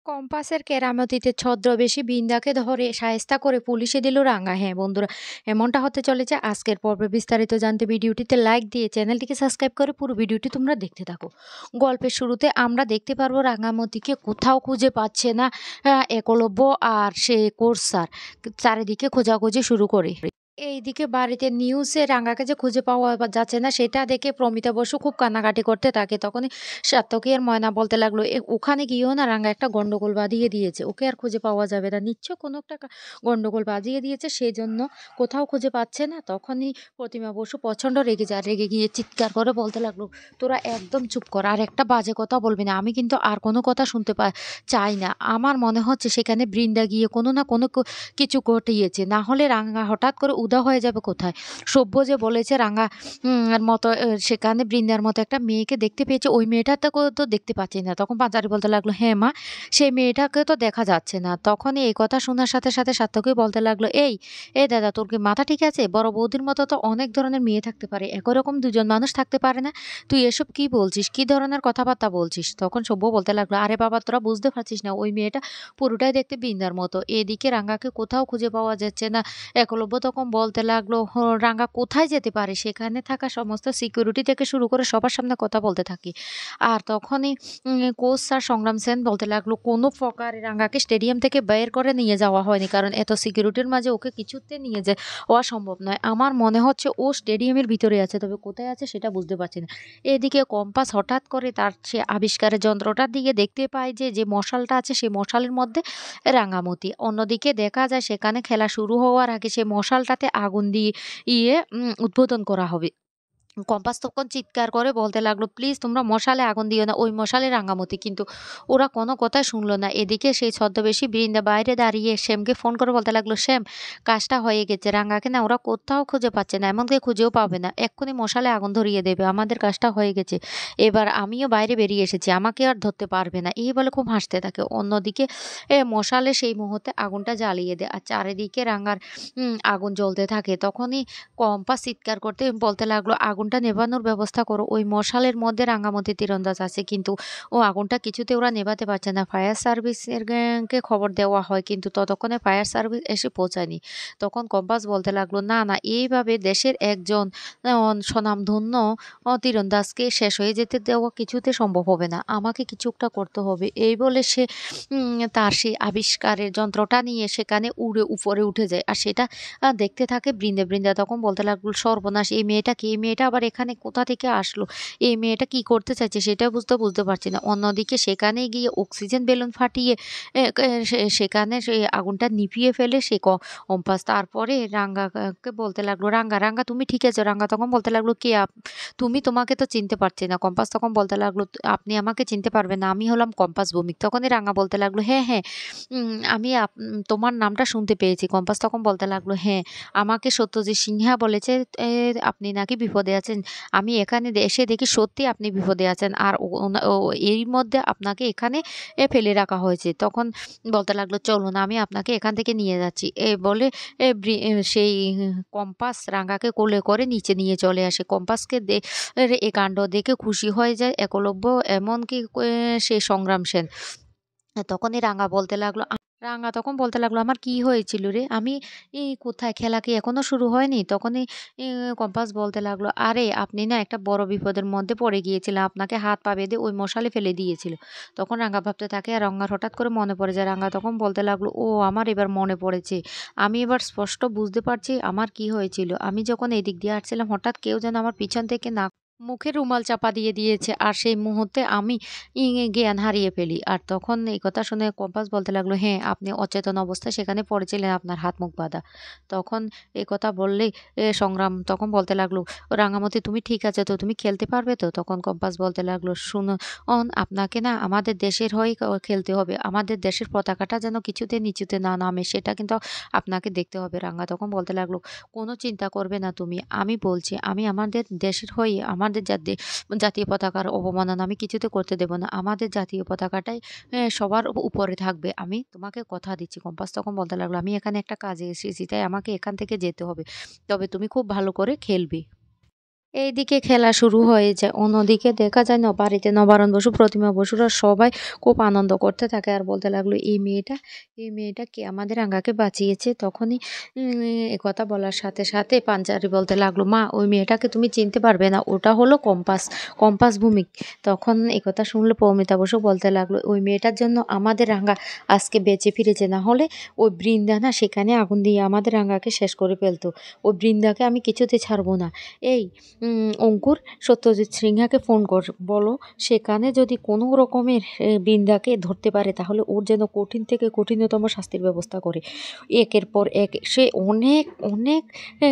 কম্পাসের কেরামতিতে ছদ্মবেশী বিন্দাকে ধরে শায়েস্তা করে পুলিশে দিল রাঙা। হ্যাঁ বন্ধুরা, এমনটা হতে চলেছে আজকের পর্বে। বিস্তারিত জানতে ভিডিওটিতে লাইক দিয়ে চ্যানেলটিকে সাবস্ক্রাইব করে পুরো ভিডিওটি তোমরা দেখতে থাকো। গল্পের শুরুতে আমরা দেখতে পারবো রাঙামতিকে কোথাও খুঁজে পাচ্ছে না একলব্য আর সে কোর্স স্যার। চারিদিকে খোঁজাখুঁজি শুরু করে। এইদিকে বাড়িতে নিউজে রাঙাকে যে খুঁজে পাওয়া যাচ্ছে না সেটা দেখে প্রমিতা বসু খুব কান্নাকাটি করতে থাকে। তখনই সাত্তকী আর ময়না বলতে লাগলো, ওখানে গিয়েও না রাঙা একটা গন্ডগোল বাঁধিয়ে দিয়েছে, ওকে আর খুঁজে পাওয়া যাবে না, নিশ্চয় কোনো একটা গন্ডগোল বাঁধিয়ে দিয়েছে, সেই জন্য কোথাও খুঁজে পাচ্ছে না। তখনই প্রতিমা বসু প্রচণ্ড রেগে যায়, রেগে গিয়ে চিৎকার করে বলতে লাগলো, তোরা একদম চুপ কর, আর একটা বাজে কথা বলবি না, আমি কিন্তু আর কোনো কথা শুনতে চাই না। আমার মনে হচ্ছে সেখানে বৃন্দা গিয়ে কোনো না কোনো কিছু ঘটিয়েছে, না হলে রাঙা হঠাৎ করে উদা হয়ে যাবে কোথায়। সভ্য যে বলেছে রাঙা এর মতো সেখানে বৃন্দার মতো একটা মেয়েকে দেখতে পেয়েছে, ওই মেয়েটাকেও তো দেখতে পাচ্ছি না। তখন পাঁচারি বলতে লাগলো, হ্যাঁ মা, সেই মেয়েটাকে তো দেখা যাচ্ছে না। তখনই এই কথা শোনার সাথে সাথে সার্থকই বলতে লাগলো, এই দাদা, তোর কি মাথা ঠিক আছে? বড় বৌদির মতো তো অনেক ধরনের মেয়ে থাকতে পারে, একই রকম দুজন মানুষ থাকতে পারে না? তুই এসব কি বলছিস, কি ধরনের কথাবার্তা বলছিস? তখন সভ্য বলতে লাগলো, আরে বাবা, তোরা বুঝতে পারছিস না, ওই মেয়েটা পুরোটাই দেখতে বৃন্দার মতো। এদিকে রাঙাকে কোথাও খুঁজে পাওয়া যাচ্ছে না। একলব্য তখন বলতে লাগলো, রাঙা কোথায় যেতে পারে? সেখানে থাকা সমস্ত সিকিউরিটি থেকে শুরু করে সবার সামনে কথা বলতে থাকি। আর তখনই কোচ স্যার সংগ্রাম সেন বলতে লাগলো, কোনো প্রকারে রাঙাকে স্টেডিয়াম থেকে বের করে নিয়ে যাওয়া হয়নি, কারণ এত সিকিউরিটির মাঝে ওকে কিছুতে নিয়ে যাওয়া সম্ভব নয়। আমার মনে হচ্ছে ও স্টেডিয়ামের ভিতরে আছে, তবে কোথায় আছে সেটা বুঝতে পারছি না। এদিকে কম্পাস হঠাৎ করে তার সে আবিষ্কারের যন্ত্রটার দিকে দেখতে পায় যে মশালটা আছে, সেই মশালের মধ্যে রাঙামতি। অন্যদিকে দেখা যায় সেখানে খেলা শুরু হওয়ার আগে সে মশালটাতে আগুন দিয়ে উদ্বোধন করা হবে। কম্পাস তখন চিৎকার করে বলতে লাগলো, প্লিজ তোমরা মশালে আগুন দিও না, ওই মশালে রাঙামতি। কিন্তু ওরা কোনো কথাই শুনলো না। এদিকে সেই ছদ্মবেশী বৃন্দা বাইরে দাঁড়িয়ে শ্যামকে ফোন করে বলতে লাগলো, শ্যাম, কাজটা হয়ে গেছে, রাঙাকে না ওরা কোথাও খুঁজে পাচ্ছে না, এমনকি খুঁজেও পাবে না, এক্ষুনি মশালে আগুন ধরিয়ে দেবে, আমাদের কাজটা হয়ে গেছে, এবার আমিও বাইরে বেরিয়ে এসেছি, আমাকে আর ধরতে পারবে না, এই বলে খুব হাসতে থাকে। অন্যদিকে মশালে সেই মুহূর্তে আগুনটা জ্বালিয়ে দেয় আর চারিদিকে রাঙার আগুন জ্বলতে থাকে। তখনই কম্পাস চিৎকার করতে বলতে লাগলো, আগুনটা নেভানোর ব্যবস্থা করো, ওই মশালের মধ্যে রাঙামতি তীরন্দাজ আছে, কিন্তু ও আগুনটা কিছুতে ওরা নেভাতে পারছে না। ফায়ার সার্ভিসের কে খবর দেওয়া হয়, কিন্তু ততক্ষণে ফায়ার সার্ভিস এসে পৌঁছায়নি। তখন কম্পাস বলতে লাগলো, না না, এইভাবে দেশের একজন স্বনামধন্য তীরন্দাজকে শেষ হয়ে যেতে দেওয়া কিছুতে সম্ভব হবে না, আমাকে কিছু একটা করতে হবে। এই বলে সে তার সেই আবিষ্কারের যন্ত্রটা নিয়ে সেখানে উড়ে উপরে উঠে যায়, আর সেটা দেখতে থাকে বৃন্দা। বৃন্দা তখন বলতে লাগলো, সর্বনাশ, এই মেয়েটা কি? এই মেয়েটা আবার এখানে কোথা থেকে আসলো? এই মেয়েটা কি করতে চাইছে সেটা বুঝতে পারছি না। অন্যদিকে সেখানে গিয়ে অক্সিজেন বেলুন ফাটিয়ে সেখানে সে আগুনটা নিভিয়ে ফেলে সে কম্পাস। তারপরে রাঙ্গাকে বলতে লাগলো, রাঙ্গা, রাঙ্গা, তুমি ঠিক আছো? রাঙ্গা তখন বলতে লাগলো, কে তুমি? তোমাকে তো চিনতে পারছি না। কম্পাস তখন বলতে লাগলো, আপনি আমাকে চিনতে পারবেন না, আমি হলাম কম্পাস ভৌমিক। তখনই রাঙ্গা বলতে লাগলো, হ্যাঁ হ্যাঁ, আমি তোমার নামটা শুনতে পেয়েছি। কম্পাস তখন বলতে লাগলো, হ্যাঁ, আমাকে সত্যজিৎ সিনহা বলেছে আপনি নাকি বিপদে আছেন। আমি এখানে এসে দেখি সত্যি আপনি বিপদে আছেন, আর এর মধ্যে আপনাকে এখানে ফেলে রাখা হয়েছে। তখন বলতে লাগলো, চলুন, আমি আপনাকে এখান থেকে নিয়ে যাচ্ছি। বলে সেই কম্পাস রাঙাকে কোলে করে নিচে নিয়ে চলে আসে। কম্পাসকে এ কাণ্ড দেখে খুশি হয়ে যায় একলব্য, এমনকি সে সংগ্রাম সেন। তখনই রাঙা তখন বলতে লাগলো, আমার কি হয়েছিল রে? আমি কোথায়? খেলা কি এখনো শুরু হয়নি? তখনই কম্পাস বলতে লাগলো, আরে আপনি না একটা বড় বিপদের মধ্যে পড়ে গিয়েছিলেন, আপনাকে হাত পা বেঁধে ওই মশালে ফেলে দিয়েছিল। তখন রাঙা ভাবতে থাকে, আর রাঙার হঠাৎ করে মনে পড়ে যায়। রাঙা তখন বলতে লাগলো, ও, আমার এবার মনে পড়েছে, আমি এবার স্পষ্ট বুঝতে পারছি আমার কি হয়েছিল। আমি যখন এদিক দিয়ে আসছিলাম হঠাৎ কেউ যেন আমার পিছন থেকে মুখে রুমাল চাপা দিয়ে দিয়েছে, আর সেই মুহূর্তে আমি জ্ঞান হারিয়ে ফেলি। আর তখন এই কথা শুনে কম্পাস বলতে লাগলো, হ্যাঁ, আপনি অচেতন অবস্থায় সেখানে পড়েছিলেন, আপনার হাত মুখ বাঁধা। তখন এই কথা বললেই সংগ্রাম তখন বলতে লাগলো, রাঙামতি, তুমি ঠিক আছে তো? তুমি খেলতে পারবে তো? তখন কম্পাস বলতে লাগলো, শুনুন, আপনাকে না আমাদের দেশের হয়েই খেলতে হবে, আমাদের দেশের পতাকাটা যেন কিছুতে নিচুতে না নামে, সেটা কিন্তু আপনাকে দেখতে হবে। রাঙা তখন বলতে লাগলো, কোনো চিন্তা করবে না তুমি, আমি বলছি, আমি আমাদের দেশের হয়ে আমাদের জাতীয় পতাকার অবমাননা আমি কিছুতে করতে দেব না, আমাদের জাতীয় পতাকাটাই সবার উপরে থাকবে, আমি তোমাকে কথা দিচ্ছি। কম্পাস তখন বলতে লাগলো, আমি এখানে একটা কাজে এসেছি, তাই আমাকে এখান থেকে যেতে হবে, তবে তুমি খুব ভালো করে খেলবে। এইদিকে খেলা শুরু হয়ে যায়। অন্যদিকে দেখা যায় বাড়িতে নবারুণ বসু, প্রতিমা বসুরা সবাই খুব আনন্দ করতে থাকে আর বলতে লাগলো, এই মেয়েটা কে আমাদের রাঙ্গাকে বাঁচিয়েছে?" তখনই একথা বলার সাথে সাথে পাঞ্চারি বলতে লাগলো, "মা, ওই মেয়েটাকে তুমি চিনতে পারবে না। ওটা হলো কম্পাস ভূমিক।" তখন একথা শুনলে প্রমিতা বসু বলতে লাগলো, "ওই মেয়েটার জন্য আমাদের রাঙ্গা আজকে বেঁচে ফিরেছে। না হলে ওই বৃন্দা না সেখানে আগুন দিয়ে আমাদের রাঙ্গাকে শেষ করে ফেলতো। ওই বৃন্দাকে আমি কিছুতে ছাড়বো না। এই অঙ্কুর, সত্যজিৎ সিনহাকে ফোন কর, বলো সেখানে যদি কোনো রকমের বৃন্দাকে ধরতে পারে তাহলে ওর যেন কঠিন থেকে কঠিনতম শাস্তির ব্যবস্থা করে। একের পর এক সে অনেক অনেক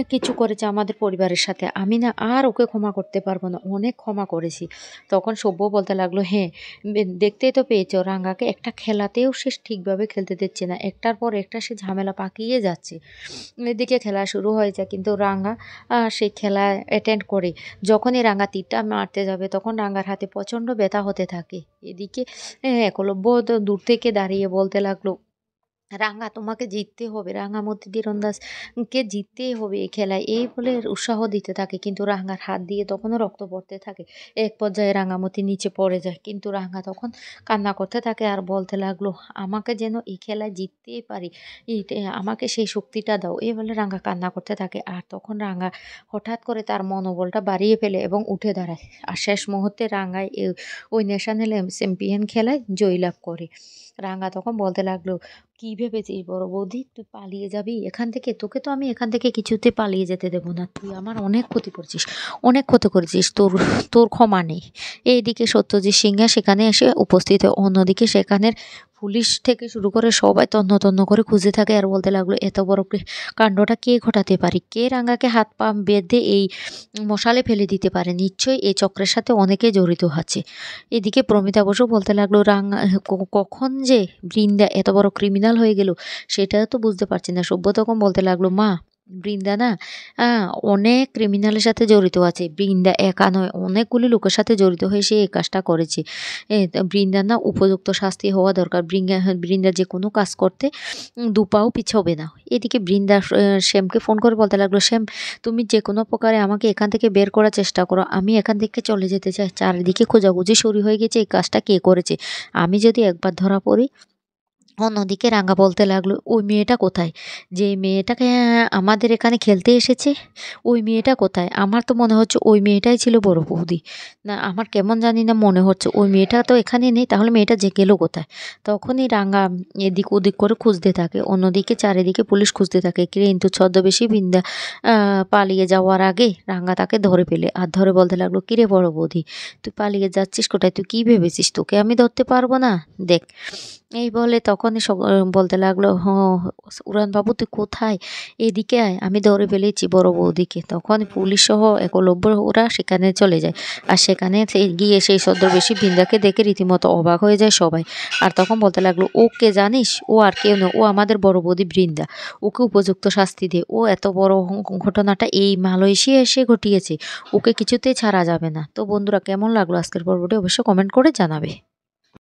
কিছু করেছে আমাদের পরিবারের সাথে। আমি না আর ওকে ক্ষমা করতে পারবো না। অনেক ক্ষমা করেছি।" তখন সব্য বলতে লাগলো, "হ্যাঁ, দেখতেই তো পেয়েছো, রাঙ্গাকে একটা খেলাতেও সে ঠিকভাবে খেলতে দিচ্ছে না। একটার পর একটা সে ঝামেলা পাকিয়ে যাচ্ছে।" এদিকে খেলা শুরু হয়ে যায়, কিন্তু রাঙ্গা সেই খেলা অ্যাটেন্ড করে। যখনই রাঙ্গা তীরটা মারতে যাবে তখন রাঙ্গার হাতে প্রচণ্ড ব্যথা হতে থাকে। এদিকে একলব্য তো দূর থেকে দাঁড়িয়ে বলতে লাগলো, "রাঙ্গা, তোমাকে জিততে হবে। রাঙ্গামতি তীরন্দাজকে জিততেই হবে এই খেলায়।" এই বলে উৎসাহ দিতে থাকে, কিন্তু রাঙ্গার হাত দিয়ে তখনও রক্ত পড়তে থাকে। এক পর্যায়ে রাঙ্গামতি নিচে পড়ে যায়, কিন্তু রাঙ্গা তখন কান্না করতে থাকে আর বলতে লাগলো, "আমাকে যেন এই খেলায় জিততেই পারি, আমাকে সেই শক্তিটা দাও।" এই বলে রাঙ্গা কান্না করতে থাকে। আর তখন রাঙ্গা হঠাৎ করে তার মনোবলটা বাড়িয়ে ফেলে এবং উঠে দাঁড়ায়। আর শেষ মুহূর্তে রাঙ্গায় ওই ন্যাশনাল চ্যাম্পিয়ন খেলায় জয়লাভ করে। রাঙ্গা তখন বলতে লাগলো, "কি ভেবেছিস বড় বৌদি, তুই পালিয়ে যাবি এখান থেকে? তোকে তো আমি এখান থেকে কিছুতে পালিয়ে যেতে দেবো না। তুই আমার অনেক ক্ষতি করছিস, অনেক ক্ষতি করেছিস। তোর তোর ক্ষমা নেই।" এইদিকে সত্যজিৎ সিনহা সেখানে এসে উপস্থিত হয়। অন্যদিকে সেখানের পুলিশ থেকে শুরু করে সবাই তন্ন তন্ন করে খুঁজে থাকে আর বলতে লাগলো, "এত বড় কাণ্ডটা কে ঘটাতে পারে? কে রাঙ্গাকে হাত পা বেঁধে এই মশালে ফেলে দিতে পারে? নিশ্চয়ই এই চক্রের সাথে অনেকে জড়িত আছে।" এদিকে প্রমিতা বসু বলতে লাগলো, "রাঙ্গা কখন যে বৃন্দা এত বড় ক্রিমিনাল হয়ে গেল সেটা তো বুঝতে পারছি না।" সব্য তখন বলতে লাগলো, "মা, বৃন্দা না অনেক ক্রিমিনালের সাথে জড়িত আছে। বৃন্দা একা নয়, অনেকগুলি লোকের সাথে জড়িত হয়ে সে এই কাজটা করেছে। বৃন্দা না উপযুক্ত শাস্তি হওয়া দরকার। বৃন্দা যে কোনো কাজ করতে দুপাও পিছবে না।" এদিকে বৃন্দা শ্যামকে ফোন করে বলতে লাগলো, "শ্যাম, তুমি যে কোনো প্রকারে আমাকে এখান থেকে বের করার চেষ্টা করো। আমি এখান থেকে চলে যেতে চাই। চারিদিকে খোঁজাখুঁজি শুরু হয়ে গেছে, এই কাজটা কে করেছে। আমি যদি একবার ধরা পড়ি।" অন্যদিকে রাঙ্গা বলতে লাগলো, "ওই মেয়েটা কোথায়? যে মেয়েটাকে আমাদের এখানে খেলতে এসেছে, ওই মেয়েটা কোথায়? আমার তো মনে হচ্ছে ওই মেয়েটাই ছিল বড় বৌদি। না, আমার কেমন জানি না মনে হচ্ছে ওই মেয়েটা তো এখানে নেই, তাহলে মেয়েটা যে গেল কোথায়?" তখনই রাঙ্গা এদিক ওদিক করে খুঁজতে থাকে। অন্যদিকে চারিদিকে পুলিশ খুঁজতে থাকে, কিন্তু ছদ্মবেশী বৃন্দা পালিয়ে যাওয়ার আগে রাঙ্গা তাকে ধরে ফেলে। আর ধরে বলতে লাগলো, "কিরে বড় বৌদি, তুই পালিয়ে যাচ্ছিস কোথায়? তুই কি ভেবেছিস তোকে আমি ধরতে পারবো না? দেখ।" এই বলে তখনই বলতে লাগলো, উড়ানবাবু, তুই কোথায়? এদিকে আয়, আমি ধরে ফেলেছি বড় বৌদিকে।" তখন পুলিশ সহ একলব্য ওরা সেখানে চলে যায়। আর সেখানে গিয়ে সেই ছদ্মবেশী বৃন্দাকে দেখে রীতিমতো অবাক হয়ে যায় সবাই। আর তখন বলতে লাগলো, "ও কে জানিস? ও আর কেউ নয়, ও আমাদের বড় বৌদি বৃন্দা। ওকে উপযুক্ত শাস্তি দে। ও এত বড় ঘটনাটা এই মালয়েশিয়া এসে ঘটিয়েছে। ওকে কিছুতেই ছাড়া যাবে না।" তো বন্ধুরা, কেমন লাগলো আজকের পর্বটি অবশ্যই কমেন্ট করে জানাবে।